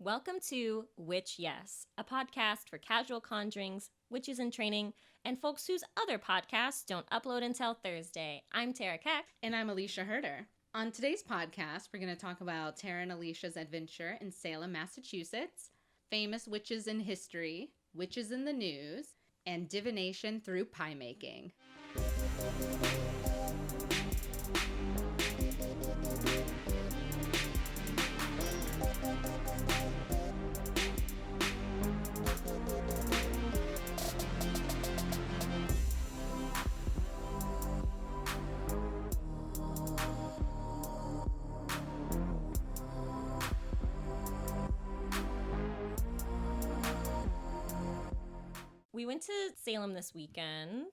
Welcome to Witch Yes, a podcast for casual conjurings, witches in training, and folks whose other podcasts don't upload until Thursday. I'm Tara Keck. And I'm Alicia Herder. On today's podcast, we're going to talk about Terra and Alicia's adventure in Salem, Massachusetts, famous witches in history, witches in the news, and divination through pie making. We went to Salem this weekend,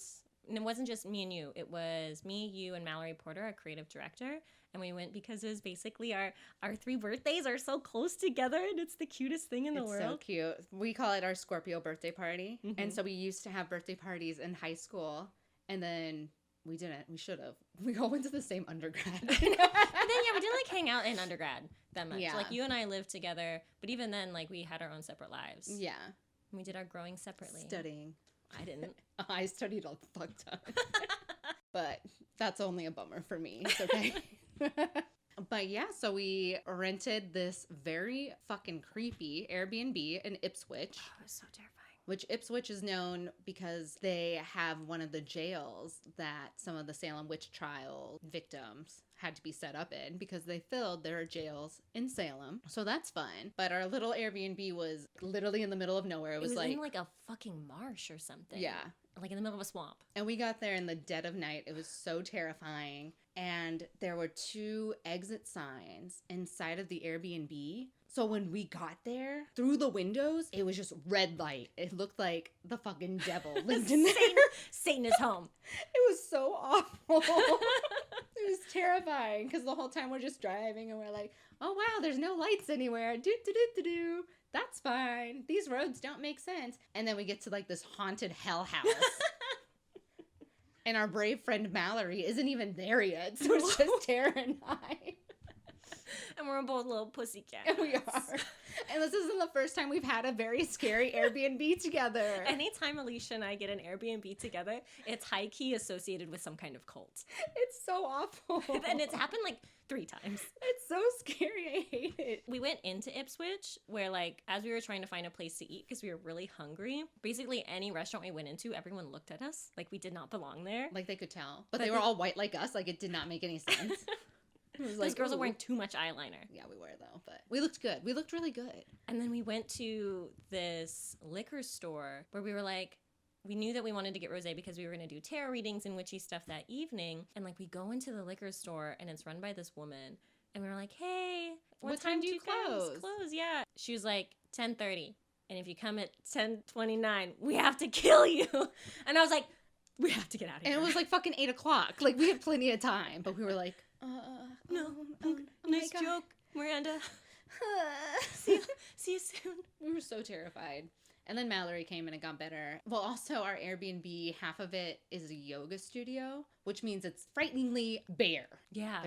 and it wasn't just me and you. It was me, you, and Mallory Porter, our creative director. And we went because it was basically our three birthdays are so close together, and it's the cutest thing in the world. It's so cute. We call it our Scorpio birthday party. Mm-hmm. And so we used to have birthday parties in high school, and then we didn't. We should have. We all went to the same undergrad. But then, we didn't, hang out in undergrad that much. Yeah. Like, you and I lived together, but even then, we had our own separate lives. Yeah. We did our growing separately. Studying. I didn't. I studied all the fuck time. But that's only a bummer for me. It's okay. But yeah, so we rented this very fucking creepy Airbnb in Ipswich. Oh, it was so terrifying. Which Ipswich is known because they have one of the jails that some of the Salem witch trial victims had to be set up in because they filled their jails in Salem. So that's fun. But our little Airbnb was literally in the middle of nowhere. It was in a fucking marsh or something. Yeah. Like in the middle of a swamp. And we got there in the dead of night. It was so terrifying. And there were 2 exit signs inside of the Airbnb. So when we got there, through the windows, it was just red light. It looked like the fucking devil lived in there. Satan is home. It was so awful. It was terrifying because the whole time we're just driving and we're like, oh wow, there's no lights anywhere. Do. That's fine. These roads don't make sense. And then we get to this haunted hell house. And our brave friend Mallory isn't even there yet. So it's just Tara and I. And we're both little pussycats. And we are. And this isn't the first time we've had a very scary Airbnb together. Anytime Alicia and I get an Airbnb together, it's high-key associated with some kind of cult. It's so awful. And it's happened 3 times. It's so scary. I hate it. We went into Ipswich where, as we were trying to find a place to eat because we were really hungry, basically any restaurant we went into, everyone looked at us like we did not belong there. They could tell. But they were all white like us. It did not make any sense. Those girls are wearing too much eyeliner. Yeah, we were though, but we looked good. We looked really good. And then we went to this liquor store where we were we knew that we wanted to get rosé because we were going to do tarot readings and witchy stuff that evening. And we go into the liquor store and it's run by this woman. And we were like, hey, what time do you guys close? Yeah. She was like, 10:30. And if you come at 10:29, we have to kill you. And I was like, we have to get out of here. And it was fucking 8 o'clock. We had plenty of time, but we were like, no, nice joke, Miranda. see you soon. We were so terrified. And then Mallory came and it got better. Well, also our Airbnb, half of it is a yoga studio, which means it's frighteningly bare. Yeah.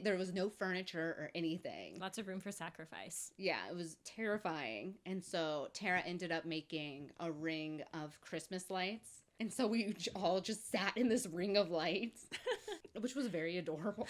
There was no furniture or anything. Lots of room for sacrifice. Yeah, it was terrifying. And so Tara ended up making a ring of Christmas lights. And so we all just sat in this ring of lights, which was very adorable.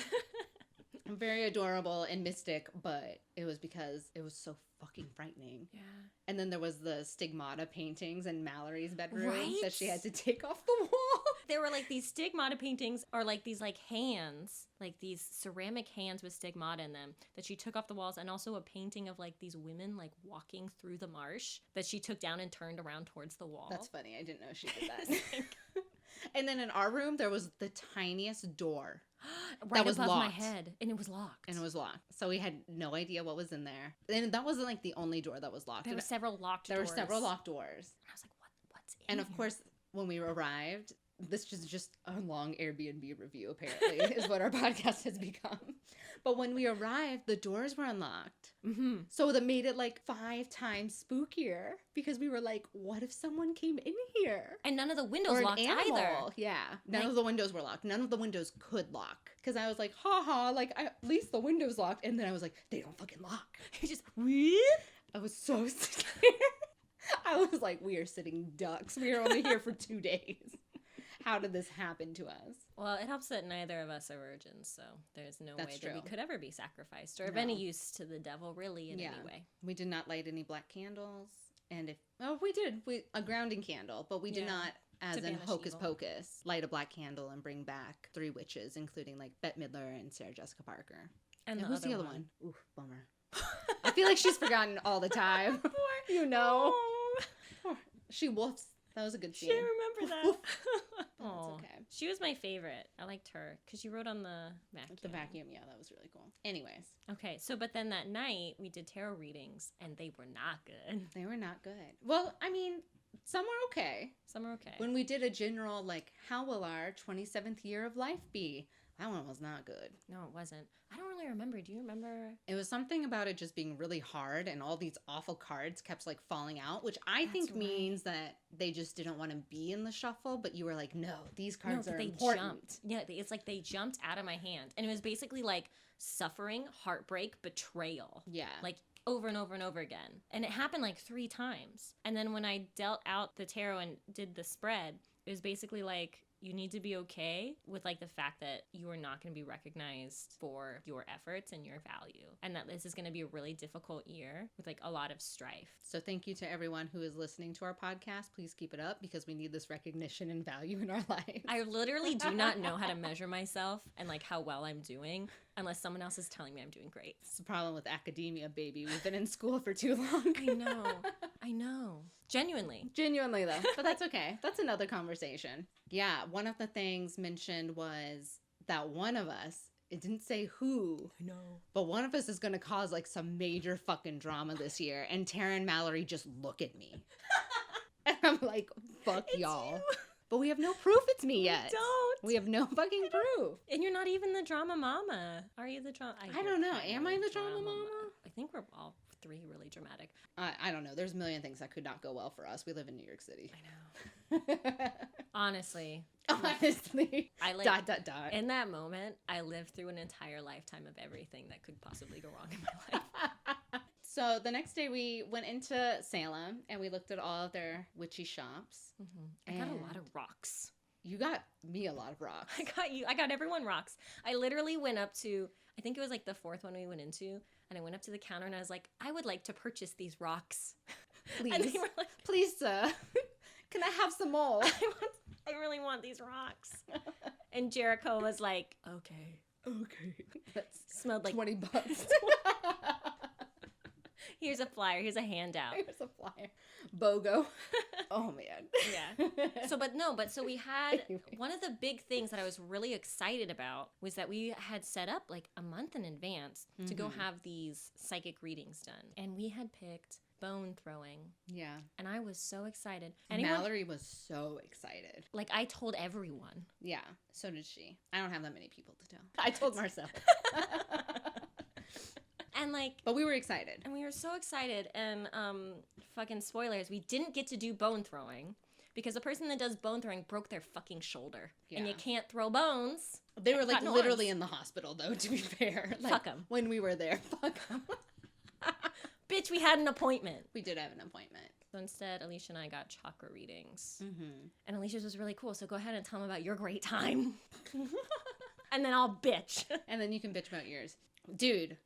Very adorable and mystic, but it was because it was so fucking frightening. Yeah. And then there was the stigmata paintings in Mallory's bedroom that she had to take off the wall. There were these stigmata paintings or these hands, these ceramic hands with stigmata in them that she took off the walls, and also a painting of these women walking through the marsh that she took down and turned around towards the wall. That's funny. I didn't know she did that. And then in our room, there was the tiniest door. That was above my head, and it was locked. So we had no idea what was in there. And that wasn't the only door that was locked. There were several locked doors. There were several locked doors. I was like, what's in And of here? course, when we arrived, this is just a long Airbnb review, apparently, is what our podcast has become. But when we arrived, the doors were unlocked. Mm-hmm. So that made it 5 times spookier because we were like, what if someone came in here? And none of the windows locked either. Yeah. None of the windows were locked. None of the windows could lock. Because I was like, haha, at least the window's locked. And then I was like, they don't fucking lock. You just, whoop. I was so scared. I was like, we are sitting ducks. We are only here for 2 days. How did this happen to us? Well, it helps that neither of us are virgins, so there's no That's way true. that we could ever be sacrificed or of No. any use to the devil, really, in any way. We did not light any black candles. And we did. A grounding candle, but we did not, as To in banish Hocus evil. Pocus, light a black candle and bring back 3 witches, including like Bette Midler and Sarah Jessica Parker. And who's the other one? Ooh, bummer. I feel like she's forgotten all the time. You know. Oh, She woofs. That was a good scene. she remember that. That's Oh, okay. she was my favorite. I liked her because she wrote on the vacuum. The vacuum, yeah, that was really cool. Anyways, Okay, so but then that night we did tarot readings and they were not good. they were not good. Well, I mean, some were okay. Some are okay. When we did a general, like, how will our 27th year of life be? That one was not good. No, it wasn't. I don't really remember. Do you remember? It was something about it just being really hard and all these awful cards kept like falling out, which I That's think right. means that they just didn't want to be in the shuffle, but you were like, no, these cards No, are they important. jumped. Yeah, it's like they jumped out of my hand. And it was basically like suffering, heartbreak, betrayal. Yeah. Like over and over and over again. And it happened like 3 times. And then when I dealt out the tarot and did the spread, it was basically like, you need to be okay with like the fact that you are not going to be recognized for your efforts and your value, and that this is going to be a really difficult year with like a lot of strife. So thank you to everyone who is listening to our podcast. Please keep it up because we need this recognition and value in our lives. I literally do not know how to measure myself and like how well I'm doing unless someone else is telling me I'm doing great. It's the problem with academia, baby. We've been in school for too long. I know. Genuinely. Genuinely, though. But that's okay. That's another conversation. Yeah, one of the things mentioned was that one of us, it didn't say who, I know. but one of us is going to cause like some major fucking drama this year. And Terra and Mallory just look at me. And I'm like, fuck It's y'all. you. But we have no proof it's me yet. Don't. We have no fucking proof. And you're not even the drama mama. Are you the drama? I don't know. Am I the drama mama? I think we're all 3 really dramatic. I don't know. There's a million things that could not go well for us. We live in New York City. I know. Honestly. Honestly. I like, Dot. in that moment, I lived through an entire lifetime of everything that could possibly go wrong in my life. So the next day we went into Salem and we looked at all of their witchy shops. I got a lot of rocks. You got me a lot of rocks. I got everyone rocks. I literally went up to, I think it was like the 4th one we went into, and I went up to the counter and I was like, I would like to purchase these rocks. Please. And they were like, Please, sir. Can I have some more? I really want these rocks. And Jericho was like, okay. That's Smelled like, $20. here's a flyer, here's a handout. Here's a flyer. BOGO. Oh, man. Yeah. So we had, Anyway. one of the big things that I was really excited about was that we had set up like a month in advance to go have these psychic readings done. And we had picked bone throwing. Yeah. And I was so excited. Mallory was so excited. Like, I told everyone. Yeah, so did she. I don't have that many people to tell. I told Marcel. And like, But we were excited. and we were so excited. And fucking spoilers, we didn't get to do bone throwing because the person that does bone throwing broke their fucking shoulder. And you Yeah. can't throw bones. They were like Cotton literally arms. in the hospital, though, to be fair. Like, Fuck 'em. When we were there. Fuck 'em. Bitch, we had an appointment. We did have an appointment. So instead, Alicia and I got chakra readings. Mm-hmm. And Alicia's was really cool. So go ahead and tell them about your great time. And then I'll bitch. And then you can bitch about yours. Dudes,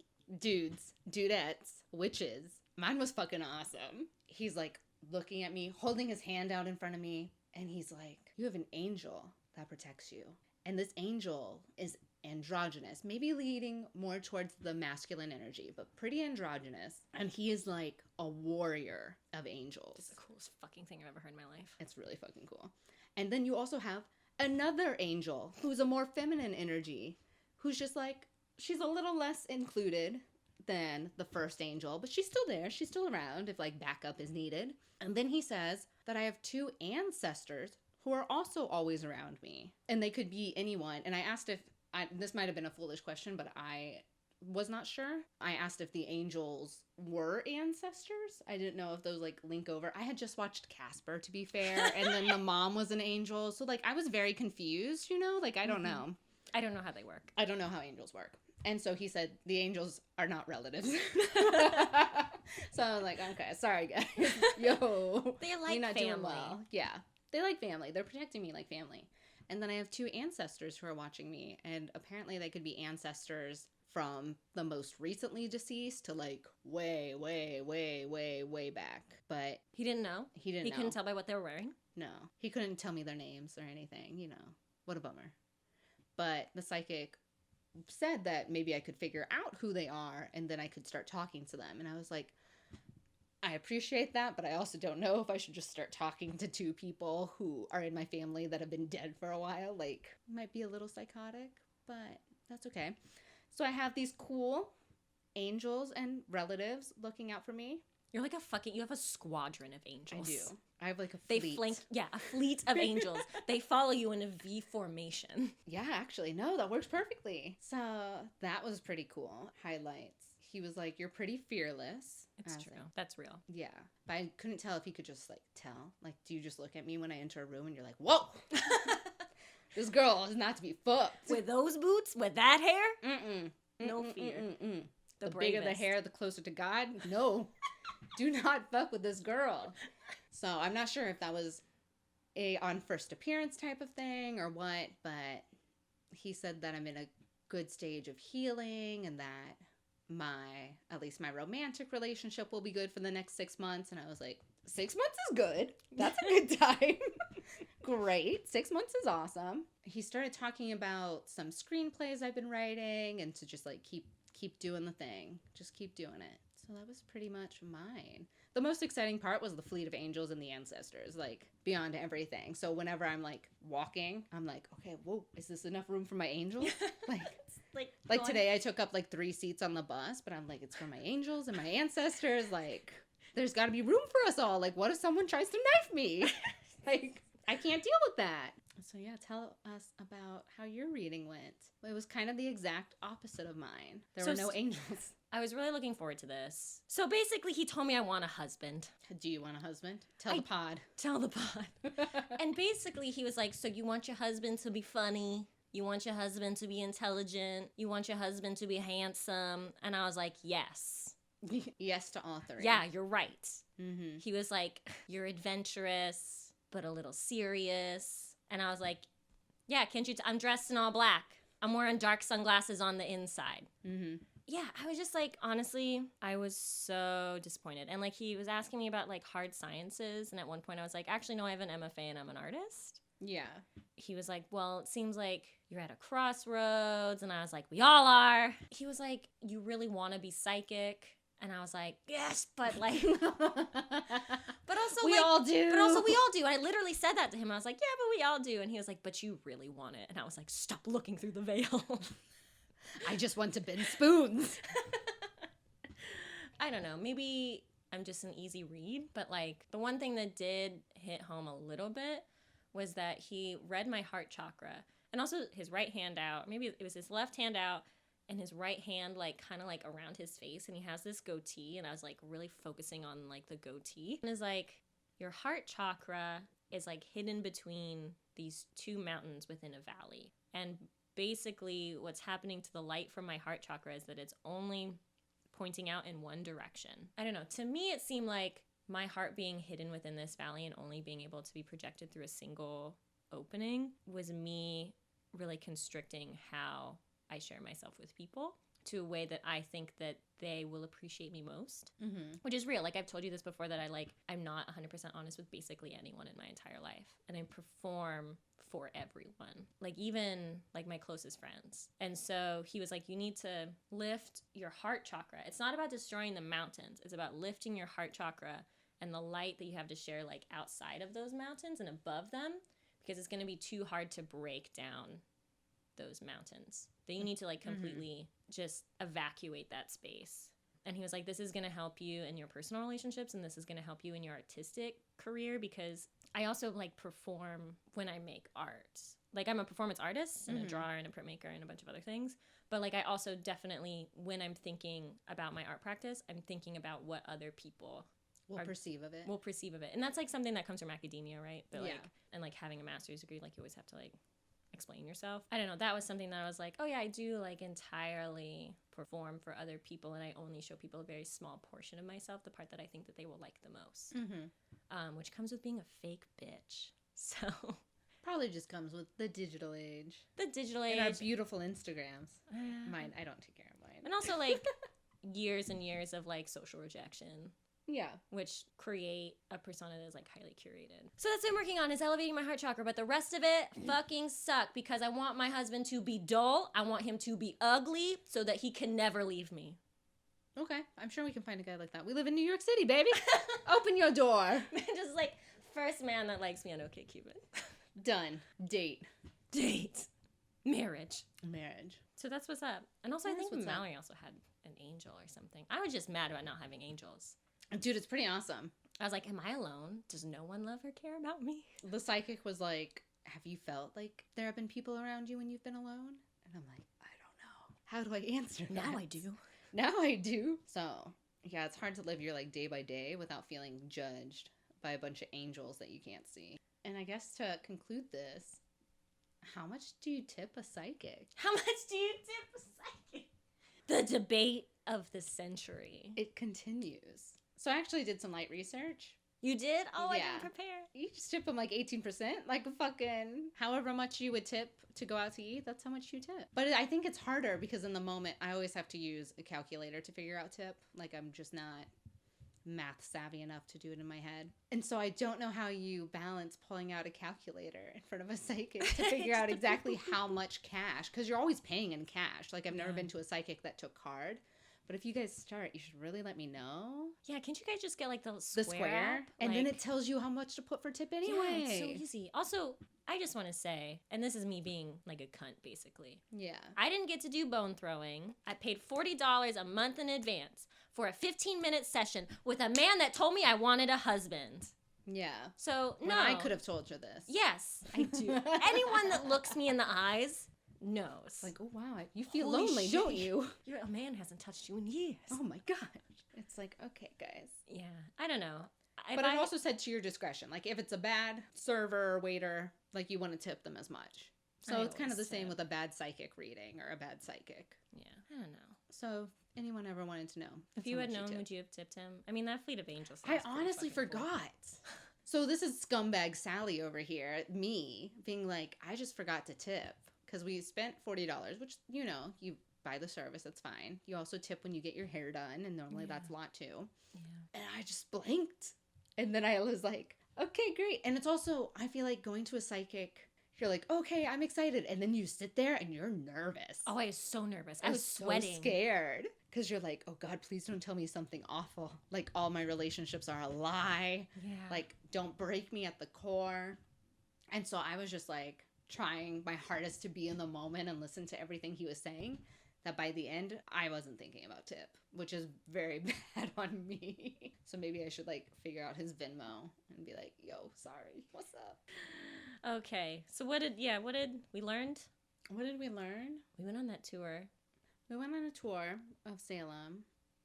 dudettes, witches. Mine was fucking awesome. He's like looking at me, holding his hand out in front of me. And he's like, you have an angel that protects you. And this angel is androgynous, maybe leading more towards the masculine energy, but pretty androgynous. And he is like a warrior of angels. It's the coolest fucking thing I've ever heard in my life. It's really fucking cool. And then you also have another angel who's a more feminine energy, who's just like, she's a little less included than the first angel, but she's still there. She's still around if like backup is needed. And then he says that I have 2 ancestors who are also always around me. And they could be anyone. And I asked if, this might have been a foolish question, but I was not sure. I asked if the angels were ancestors. I didn't know if those like link over. I had just watched Casper, to be fair, and then the mom was an angel. So like I was very confused, you know? Like I don't know. I don't know how they work. I don't know how angels work. And so he said the angels are not relatives. So I was like, okay, sorry guys. Yo. They're like you're not family. doing well. Yeah. They like family. They're protecting me like family. And then I have 2 ancestors who are watching me. And apparently they could be ancestors from the most recently deceased to like way, way, way, way, way back. But He didn't know? he didn't He know. couldn't tell by what they were wearing? No. He couldn't tell me their names or anything, you know. What a bummer. But the psychic said that maybe I could figure out who they are and then I could start talking to them. And I was like, I appreciate that, but I also don't know if I should just start talking to 2 people who are in my family that have been dead for a while. Like, might be a little psychotic, but that's okay. So I have these cool angels and relatives looking out for me. You're like you have a squadron of angels. I do. I have like a They fleet. flank, a fleet of angels. They follow you in a V formation. Yeah, actually, no, that works perfectly. So that was pretty cool. Highlights. He was like, "You're pretty fearless." It's true. That's real. Yeah. But I couldn't tell if he could just like tell. Like, do you just look at me when I enter a room and you're like, whoa, this girl is not to be fucked. With those boots, with that hair, Mm-mm. no fear. The bigger the hair, the closer to God. No. Do not fuck with this girl. So I'm not sure if that was a on first appearance type of thing or what, but he said that I'm in a good stage of healing and that at least my romantic relationship will be good for the next 6 months. And I was like, 6 months is good. That's a good time. Great. 6 months is awesome. He started talking about some screenplays I've been writing and to just like keep doing the thing. Just keep doing it. So that was pretty much mine. The most exciting part was the fleet of angels and the ancestors, like beyond everything. So whenever I'm like walking, I'm like, okay, whoa, is this enough room for my angels? Like today I took up like 3 seats on the bus, but I'm like, it's for my angels and my ancestors. Like, there's got to be room for us all. Like, what if someone tries to knife me? Like, I can't deal with that. So yeah, tell us about how your reading went. It was kind of the exact opposite of mine. There were no angels. I was really looking forward to this. So basically, he told me I want a husband. Do you want a husband? Tell the pod. Tell the pod. And basically, he was like, so you want your husband to be funny? You want your husband to be intelligent? You want your husband to be handsome? And I was like, yes. Yes to all 3. Yeah, you're right. Mm-hmm. He was like, you're adventurous, but a little serious. And I was like, yeah, can't you? I'm dressed in all black. I'm wearing dark sunglasses on the inside. Mm-hmm. Yeah, I was just like, honestly, I was so disappointed. And like, he was asking me about like hard sciences. And at one point I was like, actually, no, I have an MFA and I'm an artist. Yeah. He was like, well, it seems like you're at a crossroads. And I was like, we all are. He was like, you really want to be psychic? And I was like, yes, but like, but also we all do. But also we all do. And I literally said that to him. I was like, yeah, but we all do. And he was like, but you really want it. And I was like, stop looking through the veil. I just want to bend spoons. I don't know. Maybe I'm just an easy read. But like the one thing that did hit home a little bit was that he read my heart chakra. And also his right hand out. Maybe it was his left hand out. And his right hand, like, kind of, like, around his face. And he has this goatee. And I was, like, really focusing on, like, the goatee. And it's, like, your heart chakra is, like, hidden between these 2 mountains within a valley. And basically what's happening to the light from my heart chakra is that it's only pointing out in one direction. I don't know. To me, it seemed like my heart being hidden within this valley and only being able to be projected through a single opening was me really constricting how I share myself with people to a way that I think that they will appreciate me most, which is real. Like I've told you this before that I'm not 100% honest with basically anyone in my entire life. And I perform for everyone, like even like my closest friends. And so he was like, you need to lift your heart chakra. It's not about destroying the mountains. It's about lifting your heart chakra and the light that you have to share like outside of those mountains and above them, because it's going to be too hard to break down those mountains. That you need to like completely just evacuate that space. And he was like, this is going to help you in your personal relationships and this is going to help you in your artistic career, because I also like perform when I make art. Like I'm a performance artist and a drawer and a printmaker and a bunch of other things. But like I also definitely, when I'm thinking about my art practice, I'm thinking about what other people will perceive of it. And that's like something that comes from academia, right? But like, and like having a master's degree, like you always have to like explain yourself. I don't know. That was something that I was like, oh yeah, I do like entirely perform for other people, and I only show people a very small portion of myself, the part that I think that they will like the most, which comes with being a fake bitch. So probably just comes with the digital age. The digital age. And our beautiful Instagrams. Mine, I don't take care of mine. And also like years and years of like social rejection. Yeah. Which create a persona that is like highly curated. So that's what I'm working on, is elevating my heart chakra. But the rest of it fucking suck, because I want my husband to be dull. I want him to be ugly so that he can never leave me. Okay. I'm sure we can find a guy like that. We live in New York City, baby. Open your door. Just like first man that likes me on OkCupid. Done. Date. Marriage. So that's what's up. And also I think Mallory also had an angel or something. I was just mad about not having angels. Dude, it's pretty awesome. I was like, am I alone? Does no one love or care about me? The psychic was like, have you felt like there have been people around you when you've been alone? And I'm like, I don't know. How do I answer that? Now I do. So, yeah, it's hard to live your like day by day without feeling judged by a bunch of angels that you can't see. And I guess to conclude this, how much do you tip a psychic? The debate of the century. It continues. So I actually did some light research. You did? Oh, Yeah. I didn't prepare. You just tip them like 18%, like fucking however much you would tip to go out to eat, that's how much you tip. But I think it's harder because in the moment, I always have to use a calculator to figure out tip. Like I'm just not math savvy enough to do it in my head. And so I don't know how you balance pulling out a calculator in front of a psychic to figure out exactly how much cash, because you're always paying in cash. Like I've never been to a psychic that took card. But if you guys start, you should really let me know. Yeah, can't you guys just get like the square? App? And then it tells you how much to put for tip anyway. Yeah, it's so easy. Also, I just want to say, and this is me being like a cunt basically. Yeah. I didn't get to do bone throwing. I paid $40 a month in advance for a 15-minute session with a man that told me I wanted a husband. Yeah. So, no. I could have told you this. Yes, I do. Anyone that looks me in the eyes knows. Like, oh wow, you feel lonely, don't you? A man hasn't touched you in years. Oh my gosh. It's like, okay, guys. Yeah, I don't know. But I've also said to your discretion, like if it's a bad server or waiter, like you want to tip them as much. So it's kind of the same with a bad psychic reading or a bad psychic. Yeah, I don't know. So if anyone ever wanted to know. If you had known, would you have tipped him? I mean, that fleet of angels. I honestly forgot. So this is scumbag Sally over here, me, being like, I just forgot to tip. Because we spent $40, which, you know, you buy the service, that's fine. You also tip when you get your hair done, and normally that's a lot too. Yeah. And I just blinked. And then I was like, okay, great. And it's also, I feel like going to a psychic, you're like, okay, I'm excited. And then you sit there and you're nervous. Oh, I was so nervous. I was sweating. So scared. Because you're like, oh God, please don't tell me something awful. Like all my relationships are a lie. Yeah. Like, don't break me at the core. And so I was just like, trying my hardest to be in the moment and listen to everything he was saying, that by the end I wasn't thinking about tip, which is very bad on me. So maybe I should like figure out his Venmo and be like, yo, sorry, what's up? Okay, so what did we learned? What did we learn? We went on that tour. We went on a tour of Salem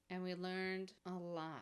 and we learned a lot.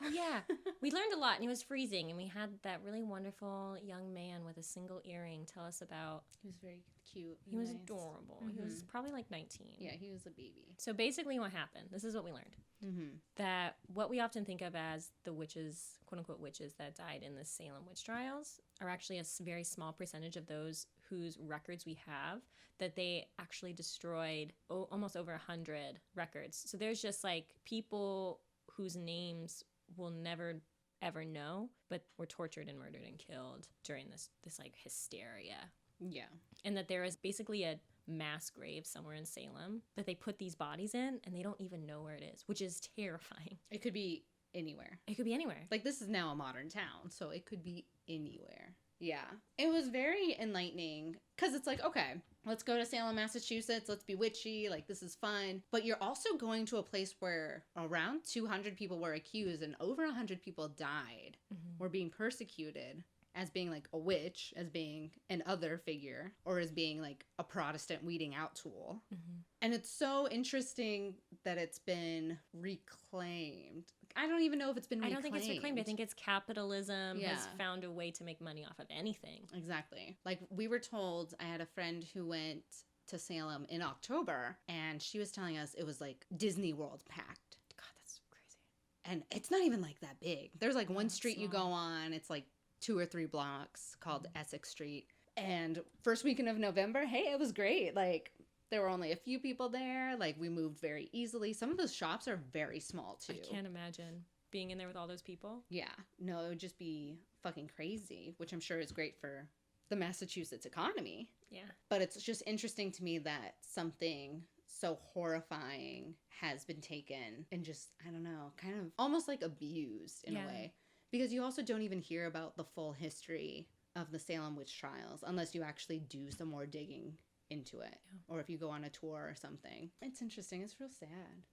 Oh yeah, we learned a lot, and it was freezing, and we had that really wonderful young man with a single earring tell us about. He was very cute. He was adorable. Mm-hmm. He was probably like 19. Yeah, he was a baby. So basically what happened, this is what we learned. Mm-hmm. That what we often think of as the witches, quote-unquote witches that died in the Salem witch trials are actually a very small percentage of those whose records we have, that they actually destroyed almost over 100 records. So there's just like people whose names we'll never ever know, but were tortured and murdered and killed during this like hysteria. Yeah. And that there is basically a mass grave somewhere in Salem that they put these bodies in, and they don't even know where it is, which is terrifying. It could be anywhere. It could be anywhere. Like this is now a modern town, so it could be anywhere. Yeah. It was very enlightening because it's like, okay, let's go to Salem, Massachusetts. Let's be witchy. Like, this is fun. But you're also going to a place where around 200 people were accused and over 100 people died, were being persecuted. as being like a witch, as being an other figure, or as being like a Protestant weeding out tool. Mm-hmm. And it's so interesting that it's been reclaimed. I don't even know if it's been reclaimed. I don't think it's reclaimed. I think it's capitalism Yeah. has found a way to make money off of anything. Exactly. Like we were told, I had a friend who went to Salem in October, and she was telling us it was like Disney World packed. God, that's crazy. And it's not even like that big. There's like one it's street you small. go on, it's like 2 or 3 blocks called Essex Street. And first weekend of November, hey, it was great. Like there were only a few people there. Like we moved very easily. Some of those shops are very small too. I can't imagine being in there with all those people. Yeah. No, it would just be fucking crazy, which I'm sure is great for the Massachusetts economy. Yeah. But it's just interesting to me that something so horrifying has been taken and just, I don't know, kind of almost like abused in a way. Because you also don't even hear about the full history of the Salem witch trials unless you actually do some more digging into it. Yeah. Or if you go on a tour or something. It's interesting. It's real sad.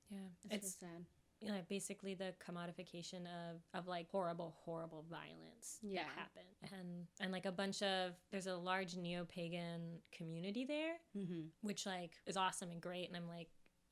Yeah. It's real sad. Basically the commodification of like horrible violence Yeah. that happened, and like a bunch of, there's a large neo-pagan community there, Mm-hmm. which like is awesome and great, and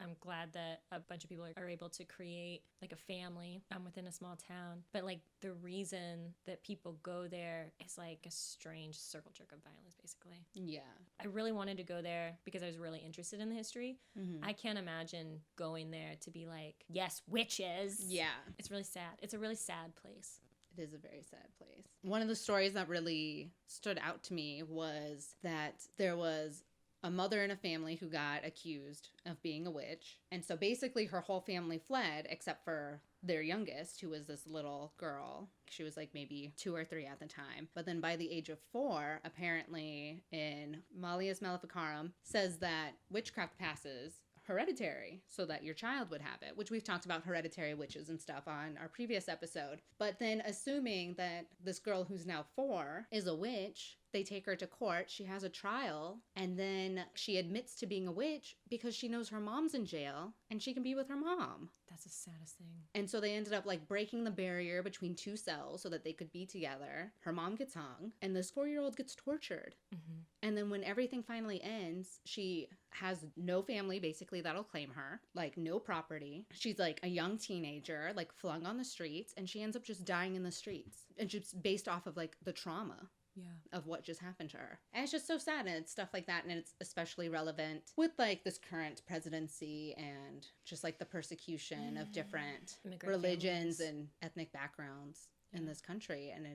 I'm glad that a bunch of people are able to create like a family within a small town. But like the reason that people go there is like a strange circle jerk of violence, basically. Yeah. I really wanted to go there because I was really interested in the history. Mm-hmm. I can't imagine going there to be like, yes, witches. Yeah. It's really sad. It's a really sad place. It is a very sad place. One of the stories that really stood out to me was that there was a mother in a family who got accused of being a witch. And so basically her whole family fled except for their youngest, who was this little girl. She was like maybe 2 or 3 at the time. But then by the age of 4, apparently in Malleus Maleficarum, says that witchcraft passes hereditary so that your child would have it, which we've talked about hereditary witches and stuff on our previous episode. But then assuming that this girl who's now 4 is a witch, they take her to court, she has a trial, and then she admits to being a witch because she knows her mom's in jail and she can be with her mom. That's the saddest thing. And so they ended up like breaking the barrier between 2 cells so that they could be together. Her mom gets hung and this 4-year-old gets tortured. Mm-hmm. And then when everything finally ends, she has no family basically that'll claim her, like no property. She's like a young teenager, like flung on the streets, and she ends up just dying in the streets. And just based off of like the trauma. Yeah. Of what just happened to her. And it's just so sad, and it's stuff like that, and it's especially relevant with like this current presidency and just like the persecution of different Immigrant religions families. and ethnic backgrounds in this country. And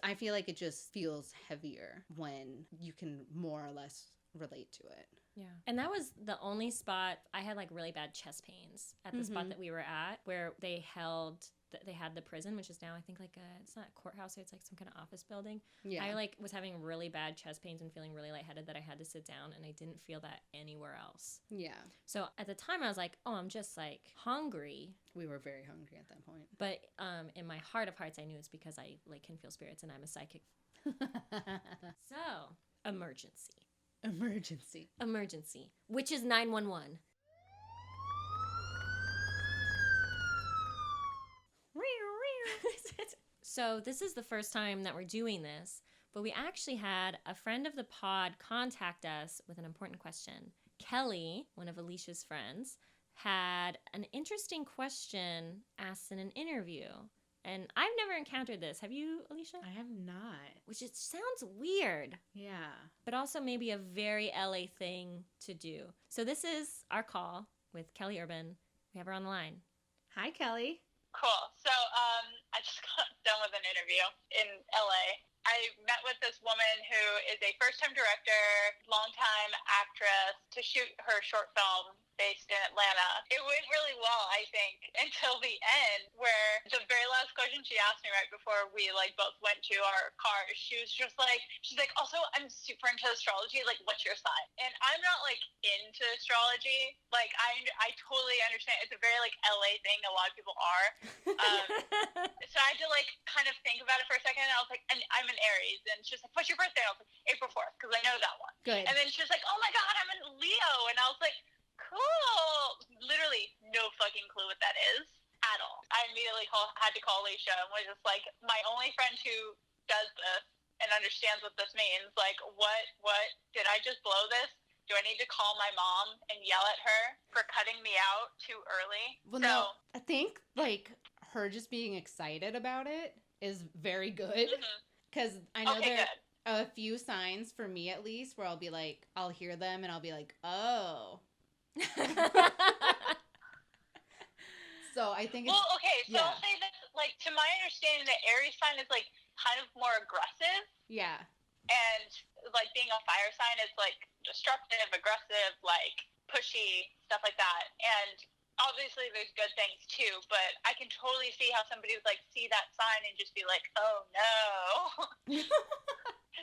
I feel like it just feels heavier when you can more or less relate to it. Yeah. And that was the only spot I had like really bad chest pains at the spot that we were at, where they had the prison, which is now I think like it's not a courthouse, it's like some kind of office building. Yeah. I like was having really bad chest pains and feeling really lightheaded that I had to sit down, and I didn't feel that anywhere else. Yeah. So at the time I was like, oh, I'm just like hungry. We were very hungry at that point. But in my heart of hearts I knew it's because I like can feel spirits and I'm a psychic. So, emergency. Emergency. Which is 911. So this is the first time that we're doing this, but we actually had a friend of the pod contact us with an important question. Kelly, one of Alicia's friends, had an interesting question asked in an interview. And I've never encountered this. Have you, Alicia? I have not. Which it sounds weird, Yeah. but also maybe a very LA thing to do. So this is our call with Kelly Urban. We have her on the line. Hi, Kelly. Cool. So I just got done with an interview in LA. I met with this woman who is a first-time director, longtime actress, to shoot her short film based in Atlanta. It went really well, I think, until the end, where the very last question she asked me right before we like both went to our cars, she's like, also, I'm super into astrology. Like, what's your sign? And I'm not like into astrology. Like, I totally understand. It's a very like LA thing. A lot of people are. So I had to like kind of think about it for a second. And I was like, and I'm an Aries. And she's like, what's your birthday? I was like, April 4th, because I know that one. Good. And then she was like, oh my God, I'm a Leo. And I was like, cool. Literally no fucking clue what that is at all. I immediately had to call Alicia and was just like, my only friend who does this and understands what this means. Like, what did I just blow this? Do I need to call my mom and yell at her for cutting me out too early? Well, no, I think, like, her just being excited about it is very good. Because I know there are a few signs, for me at least, where I'll be like, I'll hear them and I'll be like, oh. So I think it's... Well, okay, so I'll say this, like, to my understanding, the Aries sign is, like, kind of more aggressive. Yeah. And, like, being a fire sign is, like, destructive, aggressive, like, pushy, stuff like that. And obviously there's good things, too, but I can totally see how somebody would, like, see that sign and just be like, oh, no.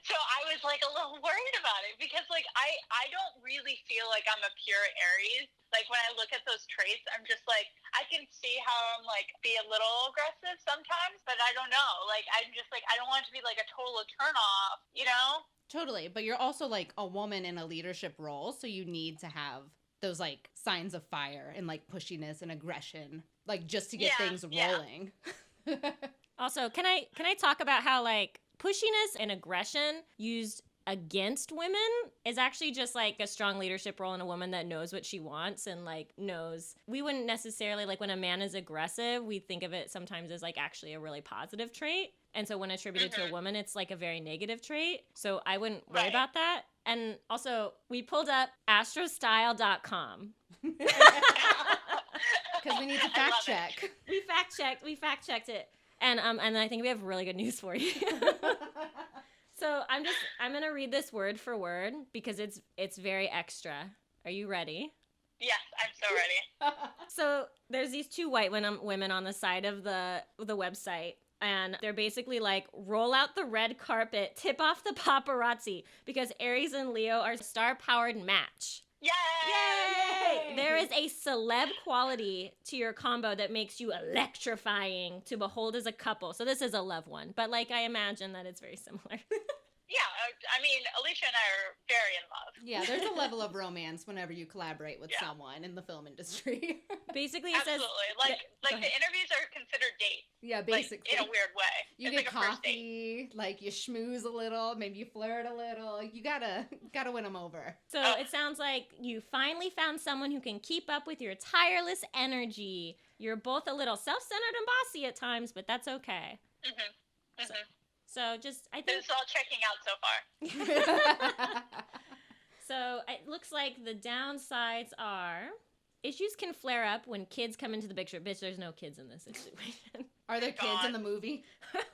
So I was, like, a little worried about it because, like, I don't really feel like I'm a pure Aries. Like, when I look at those traits, I'm just, like, I can see how I'm, like, be a little aggressive sometimes, but I don't know. Like, I'm just, like, I don't want it to be, like, a total turn-off, you know? Totally. But you're also, like, a woman in a leadership role, so you need to have those, like, signs of fire and, like, pushiness and aggression, like, just to get things rolling. Also, can I talk about how, like, pushiness and aggression used against women is actually just like a strong leadership role in a woman that knows what she wants and like knows. We wouldn't necessarily, like, when a man is aggressive, we think of it sometimes as like actually a really positive trait. And so when attributed to a woman, it's like a very negative trait. So I wouldn't worry about that. And also, we pulled up astrostyle.com. Because we need to fact check. We fact checked it. And I think we have really good news for you. So I'm gonna read this word for word because it's very extra. Are you ready? Yes, I'm so ready. So there's these two white women on the side of the website, and they're basically like, roll out the red carpet, tip off the paparazzi, because Aries and Leo are a star-powered match. Yay! Yay! There is a celeb quality to your combo that makes you electrifying to behold as a couple. So this is a love one, but like I imagine that it's very similar. Yeah, I mean, Alicia and I are very in love. Yeah, there's a level of romance whenever you collaborate with someone in the film industry. Basically, it says... Absolutely. Like the interviews are considered dates. Yeah, basically. Like, in a weird way. You get like coffee, like you schmooze a little, maybe you flirt a little. You gotta win them over. So it sounds like you finally found someone who can keep up with your tireless energy. You're both a little self-centered and bossy at times, but that's okay. Mm-hmm. Mm-hmm. So just, I think... It's all checking out so far. So it looks like the downsides are... Issues can flare up when kids come into the picture. Bitch, there's no kids in this situation. Are there kids in the movie? No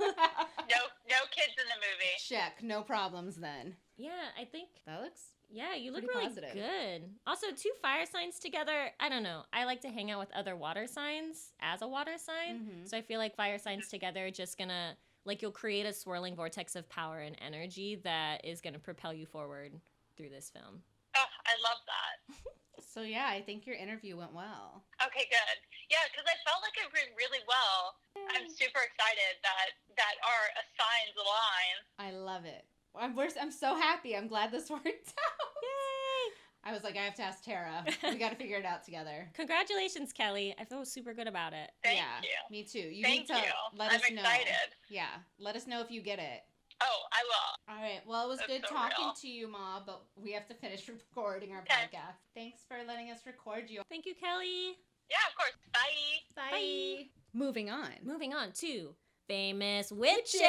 kids in the movie. Check. No problems then. Yeah, I think... That looks... Yeah, you look pretty really positive. good. Also, two fire signs together, I don't know. I like to hang out with other water signs as a water sign. Mm-hmm. So I feel like fire signs together are just gonna... Like, you'll create a swirling vortex of power and energy that is gonna propel you forward through this film. Oh, I love that. So, yeah, I think your interview went well. Okay, good. Yeah, because I felt like it went really well. I'm super excited that our signs align. I love it. I'm so happy. I'm glad this worked out. Yay! I was like, I have to ask Tara. We got to figure it out together. Congratulations, Kelly. I feel super good about it. Thank you. Me too. Thank you. Let us know. I'm excited. Yeah, let us know if you get it. Oh, I will. All right. Well, it was good talking to you, Ma, but we have to finish recording our podcast. Thanks for letting us record you. Thank you, Kelly. Yeah, of course. Bye. Bye. Moving on to famous witches.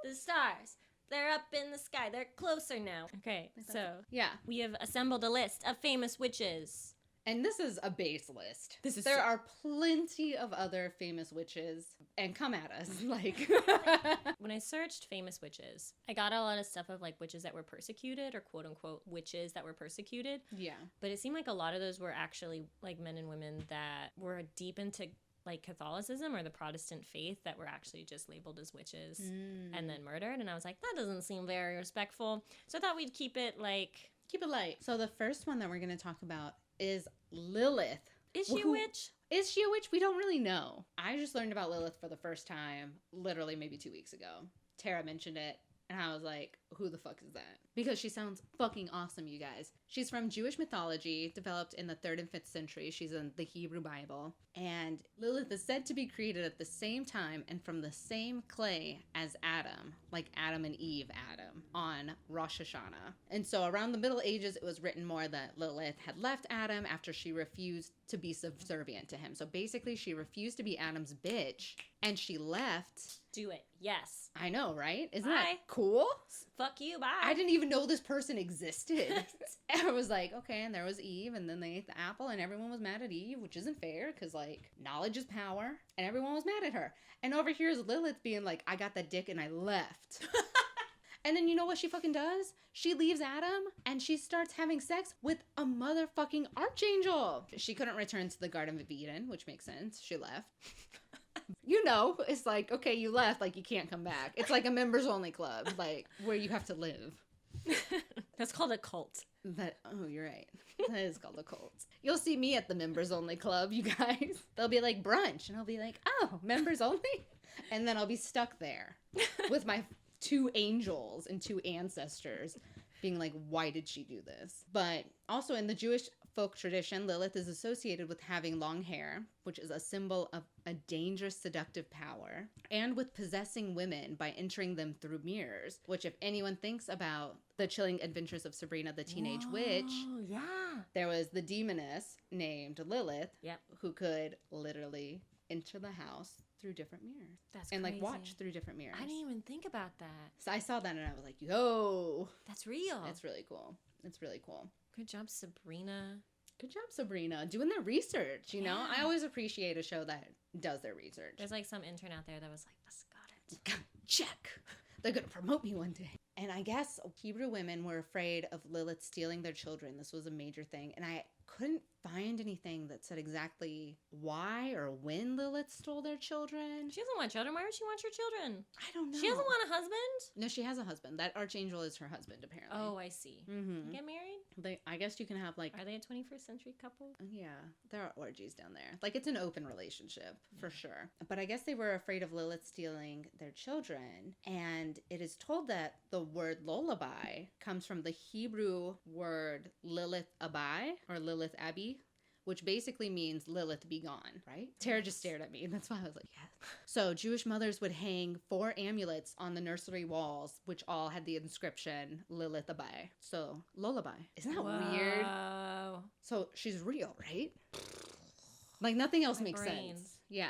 The stars. They're up in the sky. They're closer now. Okay, so we have assembled a list of famous witches. And this is a base list. There are plenty of other famous witches, and come at us. Like, when I searched famous witches, I got a lot of stuff of like witches that were persecuted or quote unquote witches that were persecuted. Yeah. But it seemed like a lot of those were actually like men and women that were deep into like Catholicism or the Protestant faith that were actually just labeled as witches and then murdered. And I was like, that doesn't seem very respectful. So I thought we'd keep it light. So the first one that we're going to talk about is Lilith. Is she a witch? Is she a witch? We don't really know. I just learned about Lilith for the first time literally maybe 2 weeks ago. Tara mentioned it, and I was like, who the fuck is that? Because she sounds fucking awesome, you guys. She's from Jewish mythology, developed in the 3rd and 5th century. She's in the Hebrew Bible. And Lilith is said to be created at the same time and from the same clay as Adam, like Adam and Eve Adam, on Rosh Hashanah. And so around the Middle Ages, it was written more that Lilith had left Adam after she refused to be subservient to him. So basically, she refused to be Adam's bitch, and she left. Do it. Yes. I know, right? Isn't Bye. that cool? Fuck you. Bye. I didn't even know this person existed. And I was like, okay, and there was Eve, and then they ate the apple, and everyone was mad at Eve, which isn't fair, because, like, knowledge is power, and everyone was mad at her. And over here is Lilith being like, I got that dick, and I left. And then you know what she fucking does? She leaves Adam, and she starts having sex with a motherfucking archangel. She couldn't return to the Garden of Eden, which makes sense. She left. You know, it's like, okay, you left, like, you can't come back. It's like a members-only club, like, where you have to live. That's called a cult. Oh, you're right. That is called a cult. You'll see me at the members-only club, you guys. They'll be like, brunch, and I'll be like, oh, members only? And then I'll be stuck there with my 2 angels and 2 ancestors being like, why did she do this? But also in the Jewish folk tradition, Lilith is associated with having long hair, which is a symbol of a dangerous seductive power, and with possessing women by entering them through mirrors, which if anyone thinks about the chilling adventures of Sabrina the Teenage Witch, yeah, there was the demoness named Lilith, yep, who could literally enter the house through different mirrors. That's and crazy. Like watch through different mirrors. I didn't even think about that. So I saw that and I was like, yo, That's real. it's really cool. It's really cool. Good job, Sabrina. Good job, Sabrina, doing their research. You know, I always appreciate a show that does their research. There's like some intern out there that was like, "This got it." Check. They're gonna promote me one day. And I guess Hebrew women were afraid of Lilith stealing their children. This was a major thing. And I couldn't find anything that said exactly why or when Lilith stole their children. She doesn't want children. Why would she want your children? I don't know. She doesn't want a husband? No, she has a husband. That archangel is her husband, apparently. Oh, I see. Mm-hmm. Get married? I guess you can have like... Are they a 21st century couple? Yeah, there are orgies down there. Like, it's an open relationship, for sure. But I guess they were afraid of Lilith stealing their children. And it is told that the word lullaby comes from the Hebrew word Lilith Abai, or Lilith Abi, which basically means Lilith be gone, right? Tara just stared at me, and that's why I was like, yes. So Jewish mothers would hang 4 amulets on the nursery walls, which all had the inscription Lilith Abai. So, lullaby. Isn't that weird? Wow. So she's real, right? Like, nothing else My makes brain. sense. Yeah.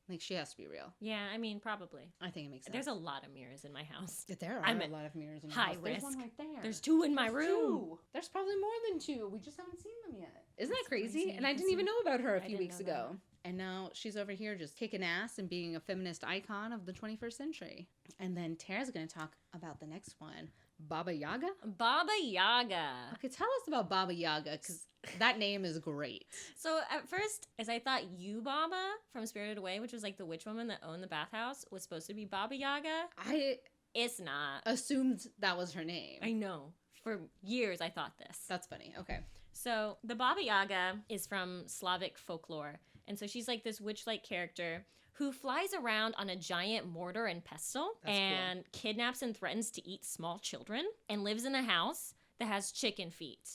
Like, she has to be real. Yeah, I mean, probably. I think it makes sense. There's a lot of mirrors in my house. There are I'm a at lot of mirrors in your high house. There's risk. one right there. There's 2 in my There's room. 2. There's probably more than 2. We just haven't seen them yet. Isn't That's that crazy? crazy. And I didn't even know about her a I few didn't weeks know that. ago. And now she's over here just kicking ass and being a feminist icon of the 21st century. And then Tara's going to talk about the next one, Baba Yaga. Baba Yaga. Okay, tell us about Baba Yaga, because that name is great. So at first, as I thought you Baba from Spirited Away, which was like the witch woman that owned the bathhouse, was supposed to be Baba Yaga. I It's not. assumed that was her name. I know. For years, I thought this. That's funny. Okay. So the Baba Yaga is from Slavic folklore. And so she's like this witch-like character who flies around on a giant mortar and pestle That's and kidnaps and threatens to eat small children and lives in a house that has chicken feet.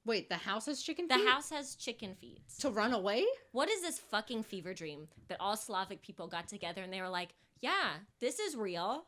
Wait, the house has chicken The feet? house has chicken feet. To run away? What is this fucking fever dream that all Slavic people got together and they were like, yeah, this is real.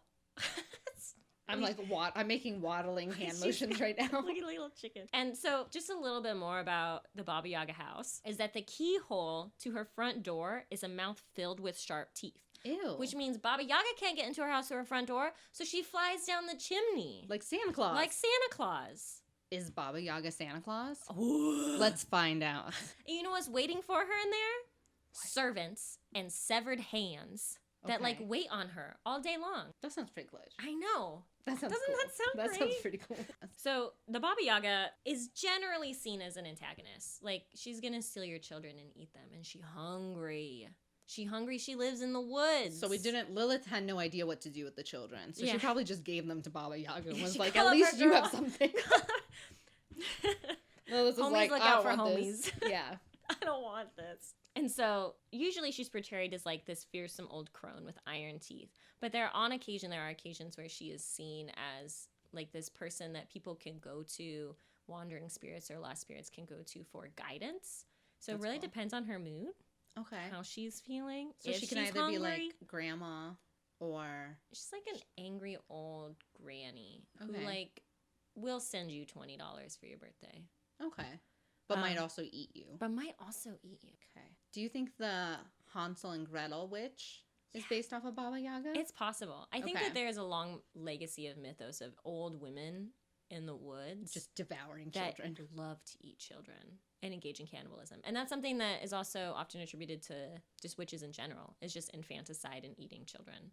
I'm making waddling hand She's- motions right now. Like a little chicken. And so, just a little bit more about the Baba Yaga house is that the keyhole to her front door is a mouth filled with sharp teeth. Ew. Which means Baba Yaga can't get into her house or her front door, so she flies down the chimney. like Santa Claus. Like Santa Claus. Is Baba Yaga Santa Claus? Ooh. Let's find out. And you know what's waiting for her in there? Servants and severed hands that like Okay. wait on her all day long. That sounds pretty clutch. I know. That sounds Doesn't cool. that sound That sounds great? pretty cool. So the Baba Yaga is generally seen as an antagonist. Like, she's gonna steal your children and eat them, and she hungry. She lives in the woods. So Lilith had no idea what to do with the children. So Yeah. she probably just gave them to Baba Yaga and was She like, called at up least her you have girl." something. Lilith was Homies like, look I out don't for want this. Yeah. I don't want this. And so usually she's portrayed as like this fearsome old crone with iron teeth. But there are occasions where she is seen as like this person that people can go to, wandering spirits or lost spirits can go to for guidance. So it really depends on her mood. Okay. How she's feeling. So if she can she's either hungry, be like grandma or... she's like an angry old granny who Okay. like will send you $20 for your birthday. Okay. But might also eat you. But might also eat you. Okay. Do you think the Hansel and Gretel witch is based off of Baba Yaga? It's possible. I think Okay. that there is a long legacy of mythos of old women in the woods just devouring that children. love to eat children and engage in cannibalism. And that's something that is also often attributed to just witches in general, is just infanticide and eating children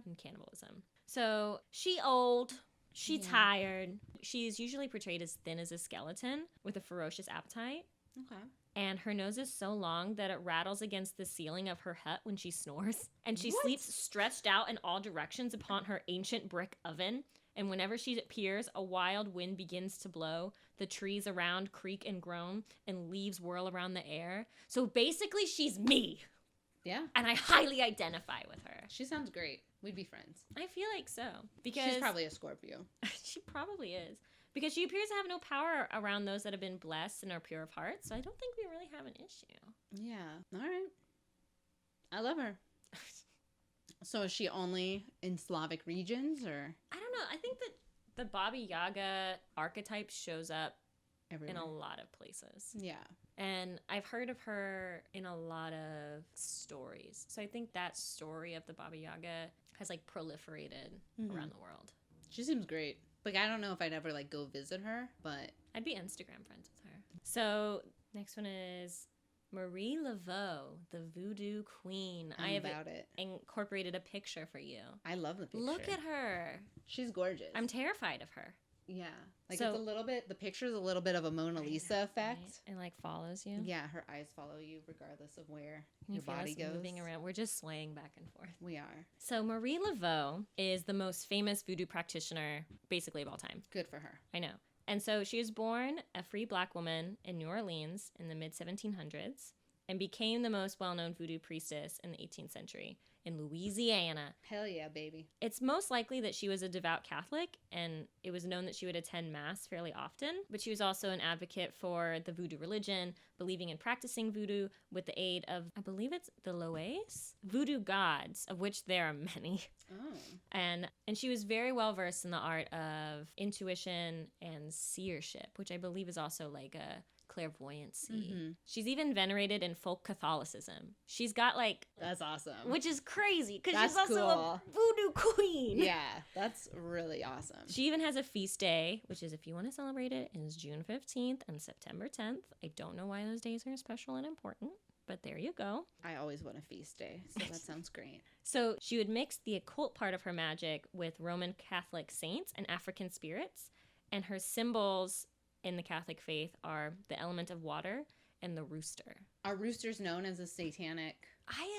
and cannibalism. So she old, she tired. She's usually portrayed as thin as a skeleton with a ferocious appetite. Okay. And her nose is so long that it rattles against the ceiling of her hut when she snores. And she sleeps stretched out in all directions upon her ancient brick oven. And whenever she appears, a wild wind begins to blow. The trees around creak and groan, and leaves whirl around the air. So basically, she's me. Yeah. And I highly identify with her. She sounds great. We'd be friends. I feel like so. Because She's probably a Scorpio. she probably is. Because she appears to have no power around those that have been blessed and are pure of heart. So I don't think we really have an issue. Yeah. All right. I love her. So is she only in Slavic regions or I don't know. I think that the Baba Yaga archetype shows up everywhere? in a lot of places. Yeah. And I've heard of her in a lot of stories. So I think that story of the Baba Yaga has like proliferated around the world. She seems great. Like, I don't know if I'd ever like go visit her, but I'd be Instagram friends with her. So next one is Marie Laveau, the Voodoo Queen. I have about it. incorporated a picture for you. I love the picture. Look at her. She's gorgeous. I'm terrified of her. Yeah. Like So- it's a little bit, the picture's a little bit of a Mona Lisa effect. Right? It like follows you. Yeah, her eyes follow you regardless of where You your feel body us goes. moving around. We're just swaying back and forth. We are. So Marie Laveau is the most famous voodoo practitioner basically of all time. Good for her. I know. And so she was born a free black woman in New Orleans in the mid 1700s and became the most well-known voodoo priestess in the 18th century in Louisiana. Hell yeah, baby. It's most likely that she was a devout Catholic, and it was known that she would attend Mass fairly often, but she was also an advocate for the voodoo religion, believing in practicing voodoo with the aid of, I believe it's the Loes, voodoo gods, of which there are many. Oh. And she was very well versed in the art of intuition and seership, which I believe is also like a clairvoyancy. She's even venerated in folk Catholicism. She's got like, That's awesome. which is crazy because That's she's also a voodoo queen. Yeah, that's really awesome. She even has a feast day, which is, if you want to celebrate it, is June 15th and September 10th. I don't know why those days are special and important, but there you go. I always want a feast day, so that sounds great. So she would mix the occult part of her magic with Roman Catholic saints and African spirits, and her symbols in the Catholic faith are the element of water and the rooster. Are roosters known as a satanic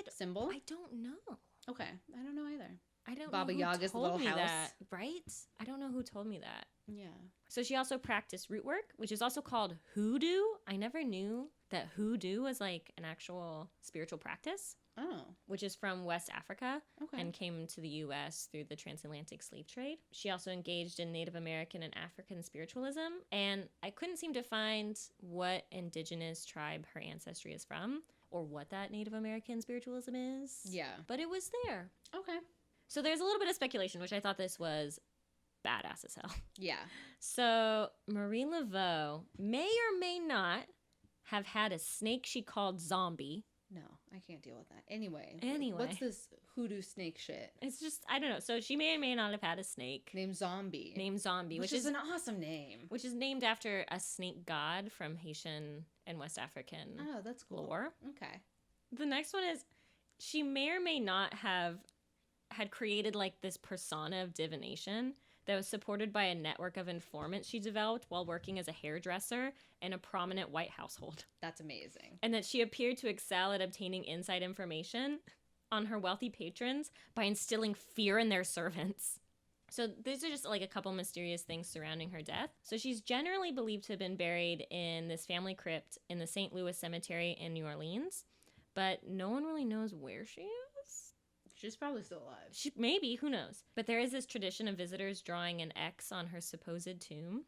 symbol? I don't know. Okay, I don't know either. I don't Baba know who Yaga's told little me house. that, right? I don't know who told me that. Yeah. So she also practiced root work, which is also called hoodoo. I never knew that hoodoo was like an actual spiritual practice, Oh, which is from West Africa okay. and came to the U.S. through the transatlantic slave trade. She also engaged in Native American and African spiritualism, and I couldn't seem to find what indigenous tribe her ancestry is from or what that Native American spiritualism is. Yeah. But it was there. Okay. So there's a little bit of speculation, which I thought this was badass as hell. Yeah. So Marie Laveau may or may not have had a snake she called Zombie. No, I can't deal with that. Anyway. Anyway. What's this hoodoo snake shit? It's just, I don't know. So she may or may not have had a snake Named Zombie. named Zombie, which is an awesome name. which is named after a snake god from Haitian and West African Oh, that's cool. lore. Okay. The next one is she may or may not have had created like this persona of divination that was supported by a network of informants she developed while working as a hairdresser in a prominent white household. That's amazing. And that she appeared to excel at obtaining inside information on her wealthy patrons by instilling fear in their servants. So these are just like a couple mysterious things surrounding her death. So she's generally believed to have been buried in this family crypt in the St. Louis Cemetery in New Orleans, but no one really knows where she is. She's probably still alive. Maybe, who knows? But there is this tradition of visitors drawing an X on her supposed tomb,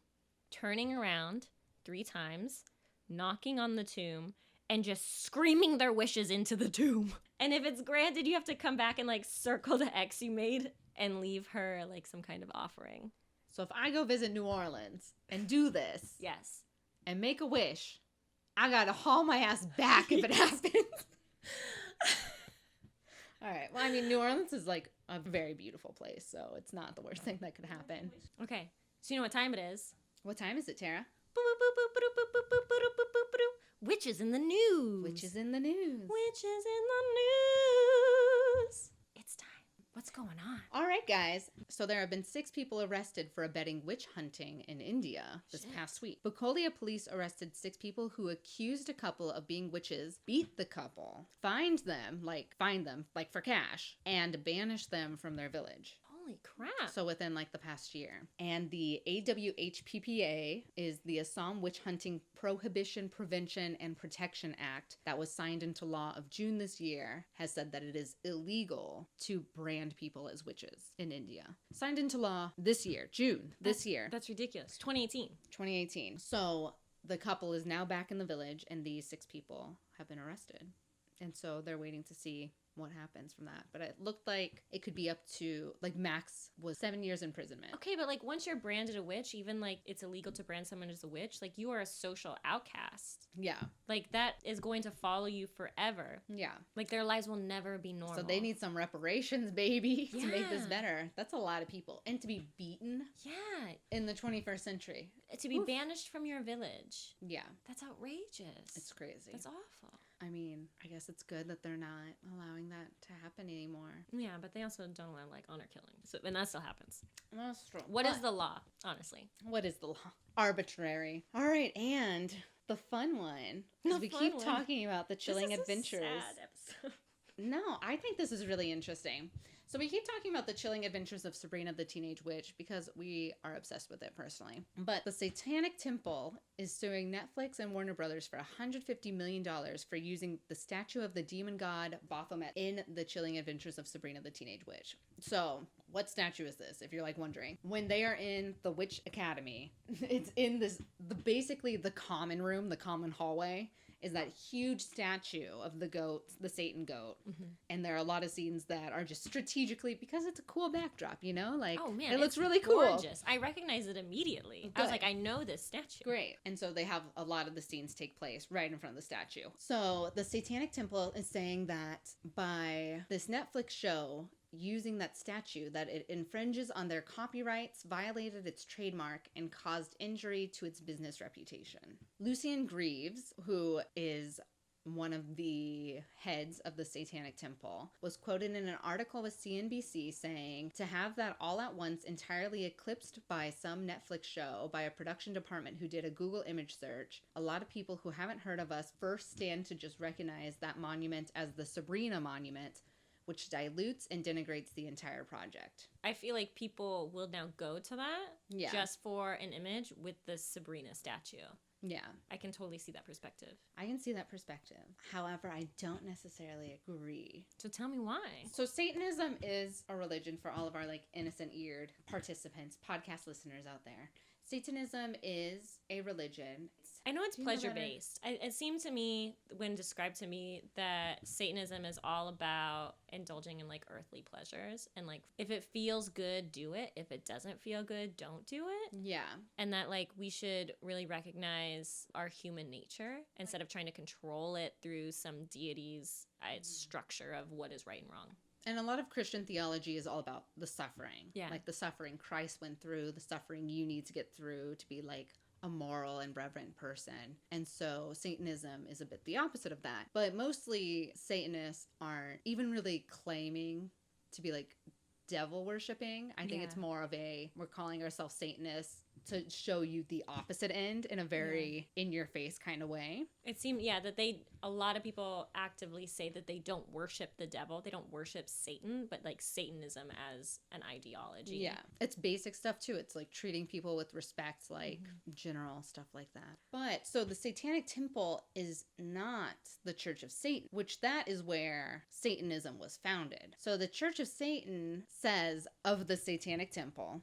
turning around 3 times, knocking on the tomb, and just screaming their wishes into the tomb. And if it's granted, you have to come back and like circle the X you made and leave her like some kind of offering. So if I go visit New Orleans and do this, Yes. and make a wish, I gotta haul my ass back if it happens. All right. Well, I mean, New Orleans is like a very beautiful place, so it's not the worst thing that could happen. Okay. So you know what time it is? What time is it, Tara? Witches in the news. Witches in the news. Witches in the news. It's time. What's going on? All right, guys. So there have been 6 people arrested for abetting witch hunting in India this past week. Bukolia police arrested 6 people who accused a couple of being witches, beat the couple, find them for cash, and banished them from their village. Holy crap. So within like the past year. And the AWHPPA is the Assam Witch Hunting Prohibition, Prevention, and Protection Act that was signed into law of June this year, has said that it is illegal to brand people as witches in India. Signed into law this year, June, this year. That's ridiculous. 2018. 2018. So the couple is now back in the village and these 6 people have been arrested. And so they're waiting to see what happens from that. But it looked like it could be up to, like, max was 7 years imprisonment. Okay, but like once you're branded a witch, even like it's illegal to brand someone as a witch, like you are a social outcast. Yeah. Like that is going to follow you forever. Yeah. Like their lives will never be normal. So they need some reparations, baby, to make this Yeah. better. That's a lot of people. And to be beaten Yeah. in the 21st century. To be Oof. banished from your village. Yeah. That's outrageous. It's crazy. That's awful. I mean, I guess it's good that they're not allowing that to happen anymore. Yeah, but they also don't allow like honor killing. So and that still happens. That's true. What is the law, honestly? What is the law? Arbitrary. All right, and the fun one. 'Cause The we fun keep one. talking about the chilling This is adventures. a sad episode. No, I think this is really interesting. So we keep talking about the chilling adventures of Sabrina the Teenage Witch because we are obsessed with it personally. But the Satanic Temple is suing Netflix and Warner Brothers for $150 million for using the statue of the demon god Baphomet in the chilling adventures of Sabrina the Teenage Witch. So what statue is this, if you're like wondering? When they are in the Witch Academy, it's in this, basically the common room, the common hallway, is that huge statue of the goat, the Satan goat. Mm-hmm. And there are a lot of scenes that are just strategically, because it's a cool backdrop, you know? Like, Oh man, it looks it's really cool. Gorgeous. I recognize it immediately. I was Good. like, I know this statue. Great. And so they have a lot of the scenes take place right in front of the statue. So the Satanic Temple is saying that by this Netflix show using that statue, that it infringes on their copyrights, violated its trademark, and caused injury to its business reputation. Lucian Greaves, who is one of the heads of the Satanic Temple, was quoted in an article with CNBC saying, to have that all at once entirely eclipsed by some Netflix show by a production department who did a Google image search, a lot of people who haven't heard of us first stand to just recognize that monument as the Sabrina monument, which dilutes and denigrates the entire project. I feel like people will now go to that just for an image with the Sabrina statue. Yeah. I can totally see that perspective. I can see that perspective. However, I don't necessarily agree. So tell me why. So Satanism is a religion for all of our like innocent-eared participants, podcast listeners out there. Satanism is a religion. I know it's Do you know better? pleasure-based. It seemed to me, when described to me, that Satanism is all about indulging in, like, earthly pleasures. And, like, if it feels good, do it. If it doesn't feel good, don't do it. Yeah. And that, like, we should really recognize our human nature instead of trying to control it through some deity's structure of what is right and wrong. And a lot of Christian theology is all about the suffering. Yeah. Like the suffering Christ went through, the suffering you need to get through to be like a moral and reverent person. And so Satanism is a bit the opposite of that. But mostly Satanists aren't even really claiming to be like devil worshipping. I think Yeah. it's more of a, we're calling ourselves Satanists to show you the opposite end in a very in-your-face kind of way. It seemed, that a lot of people actively say that they don't worship the devil. They don't worship Satan, but like Satanism as an ideology. Yeah. It's basic stuff too. It's like treating people with respect, like general stuff like that. But so the Satanic Temple is not the Church of Satan, which that is where Satanism was founded. So the Church of Satan says of the Satanic Temple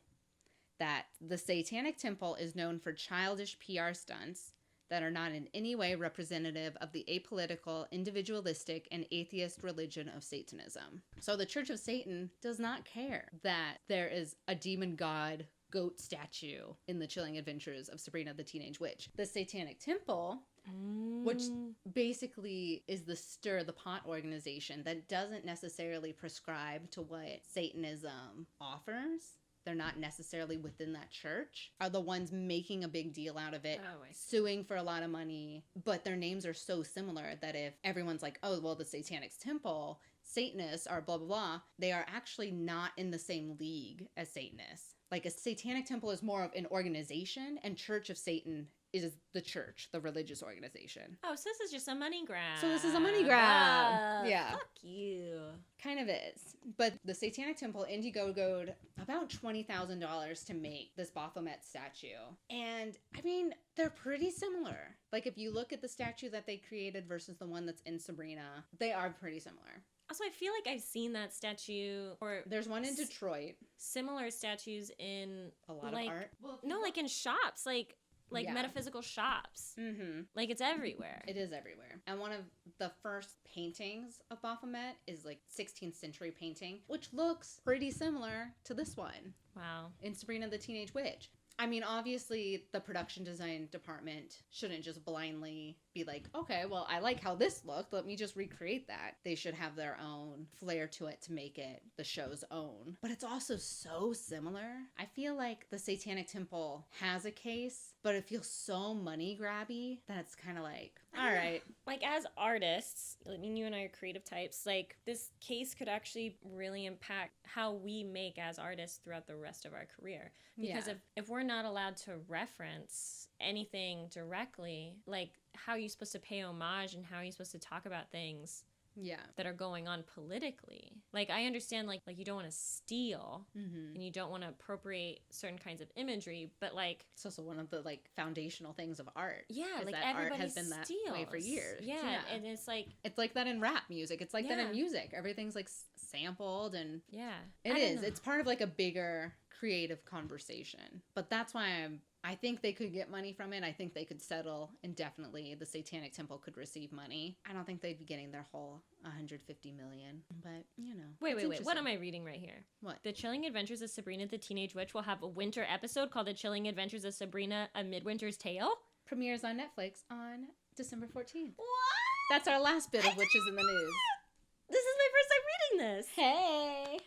that the Satanic Temple is known for childish PR stunts that are not in any way representative of the apolitical, individualistic, and atheist religion of Satanism. So the Church of Satan does not care that there is a demon god goat statue in the Chilling Adventures of Sabrina the Teenage Witch. The Satanic Temple, which basically is the Stir the Pot organization that doesn't necessarily prescribe to what Satanism offers. They're not necessarily within that church, are the ones making a big deal out of it, suing for a lot of money. But their names are so similar that if everyone's like, oh, well, the Satanic Temple, Satanists are blah, blah, blah, they are actually not in the same league as Satanists. Like a Satanic Temple is more of an organization, and Church of Satan is the church, the religious organization. Oh, so this is just a money grab. So this is a money grab. Yeah. Fuck you. Kind of is. But the Satanic Temple Indiegogoed about $20,000 to make this Baphomet statue. And, I mean, they're pretty similar. Like, if you look at the statue that they created versus the one that's in Sabrina, they are pretty similar. Also, I feel like I've seen that statue, or there's one in Detroit. Similar statues in a lot of art. Well, no, like in shops, like metaphysical shops. Mm-hmm. Like it's everywhere. It is everywhere. And one of the first paintings of Baphomet is like 16th century painting, which looks pretty similar to this one. Wow. In Sabrina the Teenage Witch. I mean, obviously, the production design department shouldn't just blindly be like, okay, well, I like how this looked. Let me just recreate that. They should have their own flair to it to make it the show's own. But it's also so similar. I feel like the Satanic Temple has a case, but it feels so money grabby that it's kind of like, all right. Like as artists, I mean, you and I are creative types, like this case could actually really impact how we make as artists throughout the rest of our career. Because if we're not allowed to reference anything directly, like how are you supposed to pay homage and how are you supposed to talk about things that are going on politically? Like I understand like you don't want to steal and you don't want to appropriate certain kinds of imagery, but like it's also one of the like foundational things of art. Yeah, like that everybody art has been that way for years. Yeah, and it's like that in rap music. It's like that in music. Everything's like sampled and it is. It's part of like a bigger creative conversation. But that's why I think they could get money from it. I think they could settle indefinitely. The Satanic Temple could receive money. I don't think they'd be getting their whole $150 million. But, you know. Wait. What am I reading right here? What? The Chilling Adventures of Sabrina the Teenage Witch will have a winter episode called The Chilling Adventures of Sabrina, A Midwinter's Tale? Premieres on Netflix on December 14th. What? That's our last bit of Witches in the News. This is my first time reading this. Hey.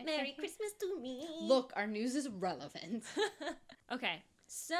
Merry Christmas to me. Look, our news is relevant. Okay. So,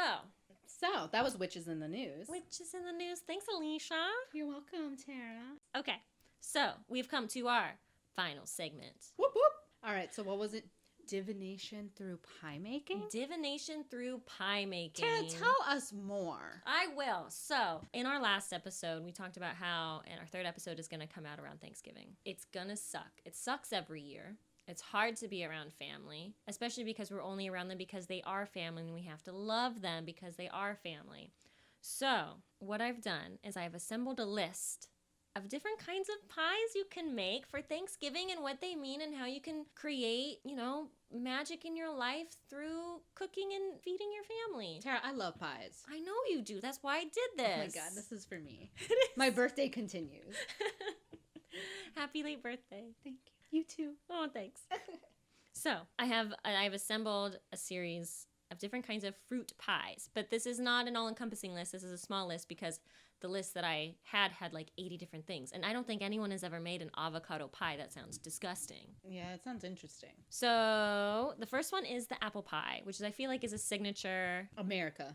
that was Witches in the News. Witches in the News. Thanks, Alicia. You're welcome, Tara. Okay, so we've come to our final segment. Whoop, whoop. All right, so what was it? Divination through pie making? Divination through pie making. Tara, tell us more. I will. So, in our last episode, we talked about how, and our third episode is going to come out around Thanksgiving. It's going to suck. It sucks every year. It's hard to be around family, especially because we're only around them because they are family and we have to love them because they are family. So what I've done is I've assembled a list of different kinds of pies you can make for Thanksgiving and what they mean and how you can create, magic in your life through cooking and feeding your family. Tara, I love pies. I know you do. That's why I did this. Oh my God, this is for me. My birthday continues. Happy late birthday. Thank you. You too. Oh, thanks. So I've assembled a series of different kinds of fruit pies, but this is not an all-encompassing list. This is a small list because the list that I had like 80 different things, and I don't think anyone has ever made an avocado pie. That sounds disgusting. Yeah, it sounds interesting. So the first one is the apple pie, which I feel like is a signature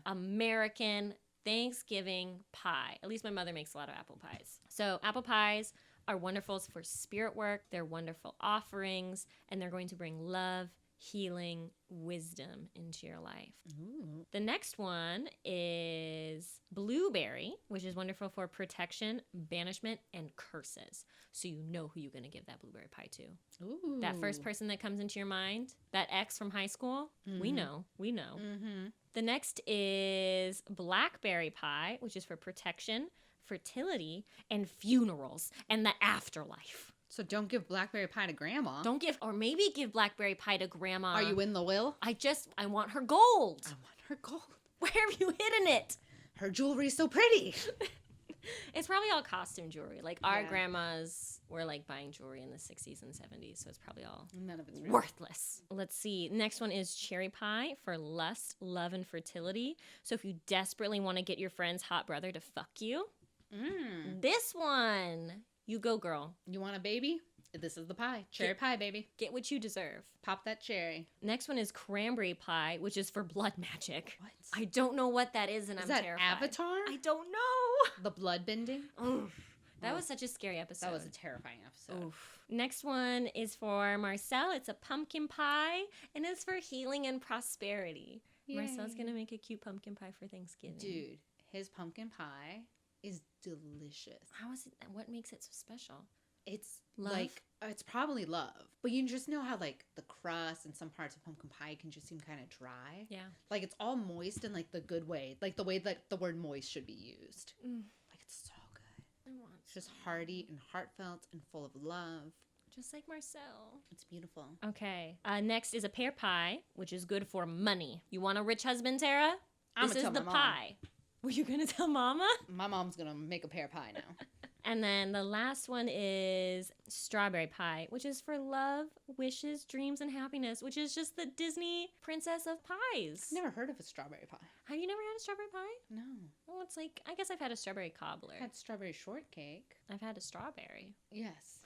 American Thanksgiving pie. At least my mother makes a lot of apple pies. So apple pies are wonderful for spirit work. They're wonderful offerings, and they're going to bring love, healing wisdom into your life. Ooh. The next one is blueberry, which is wonderful for protection, banishment, and curses. So you know who you're going to give that blueberry pie to. Ooh. That first person that comes into your mind, that ex from high school, we know. Mm-hmm. The next is blackberry pie, which is for protection, fertility, and funerals, and the afterlife. So don't give blackberry pie to grandma. Don't give, or maybe give blackberry pie to grandma. Are you in the will? I want her gold. I want her gold. Where have you hidden it? Her jewelry's so pretty. It's probably all costume jewelry. Like our Yeah. grandmas were like buying jewelry in the 60s and 70s, so it's probably all None of it's real. worthless. Let's see. Next one is cherry pie for lust, love, and fertility. So if you desperately want to get your friend's hot brother to fuck you, this one, you go, girl. You want a baby? This is the pie. Cherry pie, baby. Get what you deserve. Pop that cherry. Next one is cranberry pie, which is for blood magic. What? I don't know what that is, and Is I'm that terrified. Avatar? I don't know. The blood bending? Oof. That was such a scary episode. That was a terrifying episode. Oof. Next one is for Marcel. It's a pumpkin pie, and it's for healing and prosperity. Yay. Marcel's going to make a cute pumpkin pie for Thanksgiving. Dude, his pumpkin pie is delicious. How is it? What makes it so special? It's Love? like, it's probably love. But you just know how, like, the crust and some parts of pumpkin pie can just seem kind of dry. Yeah. Like, it's all moist in, like, the good way. Like, the way that the word moist should be used. Like, it's so good. I want It's just hearty and heartfelt and full of love. just like Marcel. It's beautiful. Okay. Next is a pear pie, which is good for money. You want a rich husband, Tara? I'm This gonna is tell the my mom. pie. Were you going to tell Mama? My mom's gonna make a pear pie now. And then the last one is strawberry pie, which is for love, wishes, dreams, and happiness, which is just the Disney princess of pies. Never heard of a strawberry pie. Have you never had a strawberry pie? No. Well, it's like, I guess I've had a strawberry cobbler. I had strawberry shortcake. I've had a strawberry. Yes.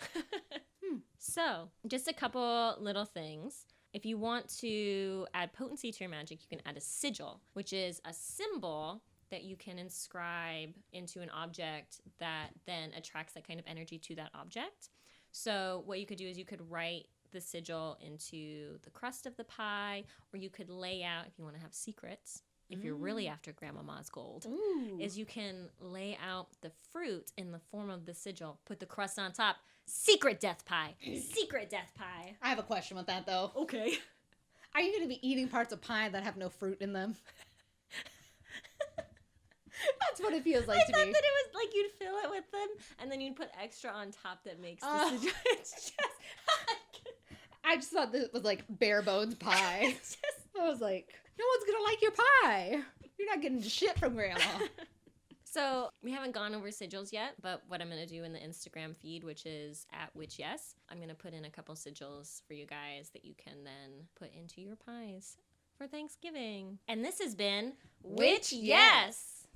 So, just a couple little things. If you want to add potency to your magic, you can add a sigil, which is a symbol that you can inscribe into an object that then attracts that kind of energy to that object. So what you could do is you could write the sigil into the crust of the pie, or you could lay out, if you want to have secrets, if you're really after Grandmama's gold, Ooh. is you can lay out the fruit in the form of the sigil, put the crust on top, secret death pie, secret death pie. I have a question with that, though. Okay. Are you gonna be eating parts of pie that have no fruit in them? That's what it feels like I to thought me. that it was like you'd fill it with them, and then you'd put extra on top that makes the Oh. sigil. It's just, I just thought this was like bare bones pie. it's just. I was like, no one's gonna like your pie. You're not getting shit from grandma. So we haven't gone over sigils yet, but what I'm going to do in the Instagram feed, which is @witchyes, I'm going to put in a couple sigils for you guys that you can then put into your pies for Thanksgiving. And this has been Witch Witch Yes.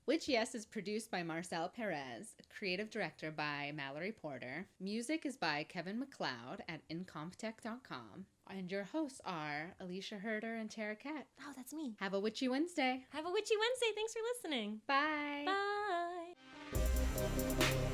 Witch Yes is produced by Marcel Pérez, creative director by Mallory Porter. Music is by Kevin MacLeod at incomptech.com. And your hosts are Alicia Herder and Tara Cat. Oh, that's me. Have a witchy Wednesday. Have a witchy Wednesday. Thanks for listening. Bye. Bye.